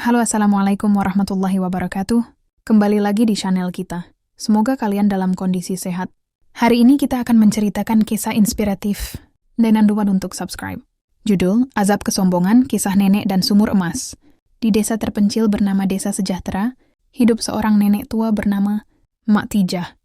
Halo, Assalamualaikum warahmatullahi wabarakatuh. Kembali lagi di channel kita. Semoga kalian dalam kondisi sehat. Hari ini kita akan menceritakan kisah inspiratif. Dan jangan lupa untuk subscribe. Judul, Azab Kesombongan, Kisah Nenek dan Sumur Emas. Di desa terpencil bernama Desa Sejahtera, hidup seorang nenek tua bernama Mak Tijah.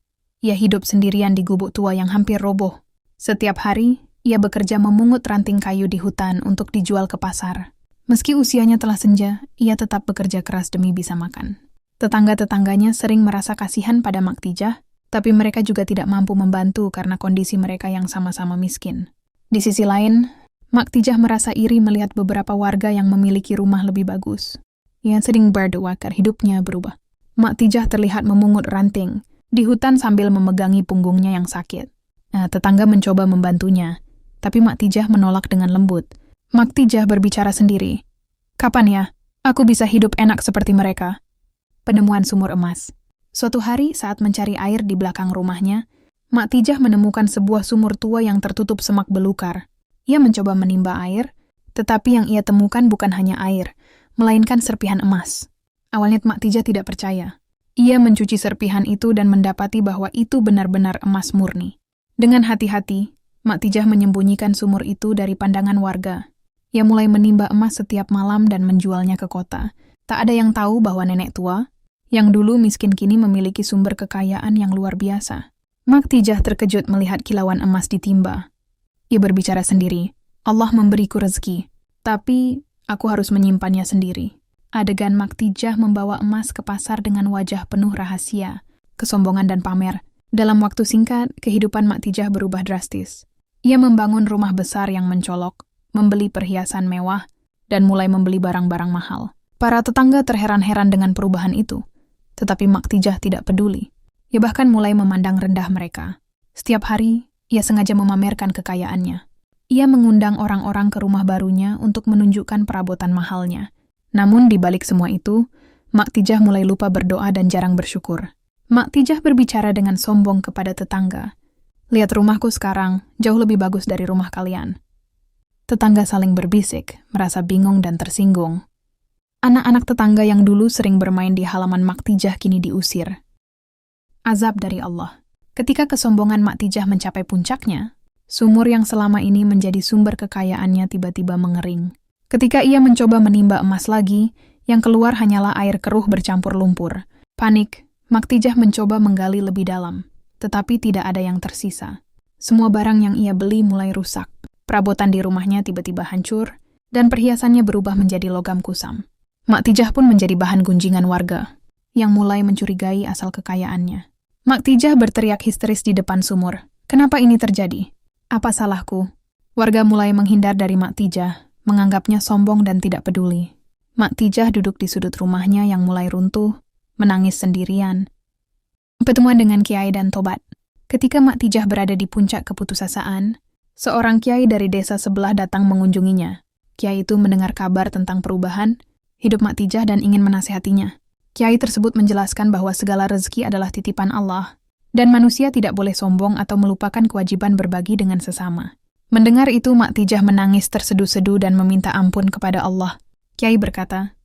Ia hidup sendirian di gubuk tua yang hampir roboh. Setiap hari, ia bekerja memungut ranting kayu di hutan untuk dijual ke pasar. Meski usianya telah senja, ia tetap bekerja keras demi bisa makan. Tetangga-tetangganya sering merasa kasihan pada Mak Tijah, tapi mereka juga tidak mampu membantu karena kondisi mereka yang sama-sama miskin. Di sisi lain, Mak Tijah merasa iri melihat beberapa warga yang memiliki rumah lebih bagus. Ia sering berdoa agar hidupnya berubah. Mak Tijah terlihat memungut ranting di hutan sambil memegangi punggungnya yang sakit. Tetangga mencoba membantunya, tapi Mak Tijah menolak dengan lembut. Mak Tijah berbicara sendiri. Kapan ya, aku bisa hidup enak seperti mereka? Penemuan sumur emas. Suatu hari saat mencari air di belakang rumahnya, Mak Tijah menemukan sebuah sumur tua yang tertutup semak belukar. Ia mencoba menimba air, tetapi yang ia temukan bukan hanya air, melainkan serpihan emas. Awalnya Mak Tijah tidak percaya. Ia mencuci serpihan itu dan mendapati bahwa itu benar-benar emas murni. Dengan hati-hati, Mak Tijah menyembunyikan sumur itu dari pandangan warga. Ia mulai menimba emas setiap malam dan menjualnya ke kota. Tak ada yang tahu bahwa nenek tua, yang dulu miskin kini memiliki sumber kekayaan yang luar biasa. Mak Tijah terkejut melihat kilauan emas ditimba. Ia berbicara sendiri, Allah memberiku rezeki, tapi aku harus menyimpannya sendiri. Adegan Mak Tijah membawa emas ke pasar dengan wajah penuh rahasia, kesombongan dan pamer. Dalam waktu singkat, kehidupan Mak Tijah berubah drastis. Ia membangun rumah besar yang mencolok, membeli perhiasan mewah, dan mulai membeli barang-barang mahal. Para tetangga terheran-heran dengan perubahan itu, tetapi Mak Tijah tidak peduli. Ia bahkan mulai memandang rendah mereka. Setiap hari, ia sengaja memamerkan kekayaannya. Ia mengundang orang-orang ke rumah barunya untuk menunjukkan perabotan mahalnya. Namun di balik semua itu, Mak Tijah mulai lupa berdoa dan jarang bersyukur. Mak Tijah berbicara dengan sombong kepada tetangga. Lihat rumahku sekarang, jauh lebih bagus dari rumah kalian. Tetangga saling berbisik, merasa bingung dan tersinggung. Anak-anak tetangga yang dulu sering bermain di halaman Mak Tijah kini diusir. Azab dari Allah. Ketika kesombongan Mak Tijah mencapai puncaknya, sumur yang selama ini menjadi sumber kekayaannya tiba-tiba mengering. Ketika ia mencoba menimba emas lagi, yang keluar hanyalah air keruh bercampur lumpur. Panik, Mak Tijah mencoba menggali lebih dalam, tetapi tidak ada yang tersisa. Semua barang yang ia beli mulai rusak. Perabotan di rumahnya tiba-tiba hancur, dan perhiasannya berubah menjadi logam kusam. Mak Tijah pun menjadi bahan gunjingan warga, yang mulai mencurigai asal kekayaannya. Mak Tijah berteriak histeris di depan sumur. Kenapa ini terjadi? Apa salahku? Warga mulai menghindar dari Mak Tijah, menganggapnya sombong dan tidak peduli. Mak Tijah duduk di sudut rumahnya yang mulai runtuh, menangis sendirian. Pertemuan dengan Kiai dan Tobat. Ketika Mak Tijah berada di puncak keputusasaan, seorang kiai dari desa sebelah datang mengunjunginya. Kiai itu mendengar kabar tentang perubahan hidup Mak Tijah dan ingin menasihatinya. Kiai tersebut menjelaskan bahwa segala rezeki adalah titipan Allah, dan manusia tidak boleh sombong atau melupakan kewajiban berbagi dengan sesama. Mendengar itu, Mak Tijah menangis terseduh-seduh dan meminta ampun kepada Allah. Kiai berkata,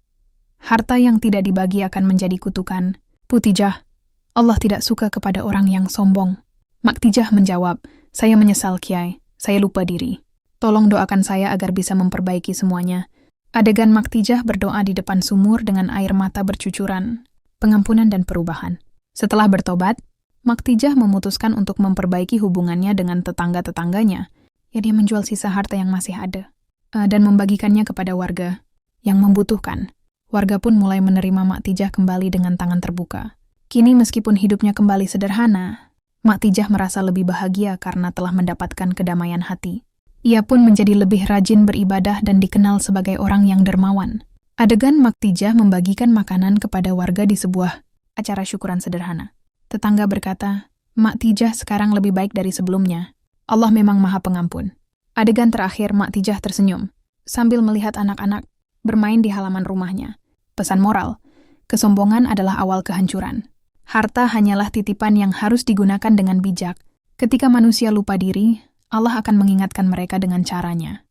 harta yang tidak dibagi akan menjadi kutukan. Pu Tijah, Allah tidak suka kepada orang yang sombong. Mak Tijah menjawab, saya menyesal Kiai. Saya lupa diri. Tolong doakan saya agar bisa memperbaiki semuanya. Adegan Mak Tijah berdoa di depan sumur dengan air mata bercucuran. Pengampunan dan perubahan. Setelah bertobat, Mak Tijah memutuskan untuk memperbaiki hubungannya dengan tetangga-tetangganya. Dia menjual sisa harta yang masih ada, dan membagikannya kepada warga yang membutuhkan. Warga pun mulai menerima Mak Tijah kembali dengan tangan terbuka. Kini meskipun hidupnya kembali sederhana, Mak Tijah merasa lebih bahagia karena telah mendapatkan kedamaian hati. Ia pun menjadi lebih rajin beribadah dan dikenal sebagai orang yang dermawan. Adegan Mak Tijah membagikan makanan kepada warga di sebuah acara syukuran sederhana. Tetangga berkata, Mak Tijah sekarang lebih baik dari sebelumnya. Allah memang Maha Pengampun. Adegan terakhir Mak Tijah tersenyum, sambil melihat anak-anak bermain di halaman rumahnya. Pesan moral, kesombongan adalah awal kehancuran. Harta hanyalah titipan yang harus digunakan dengan bijak. Ketika manusia lupa diri, Allah akan mengingatkan mereka dengan caranya.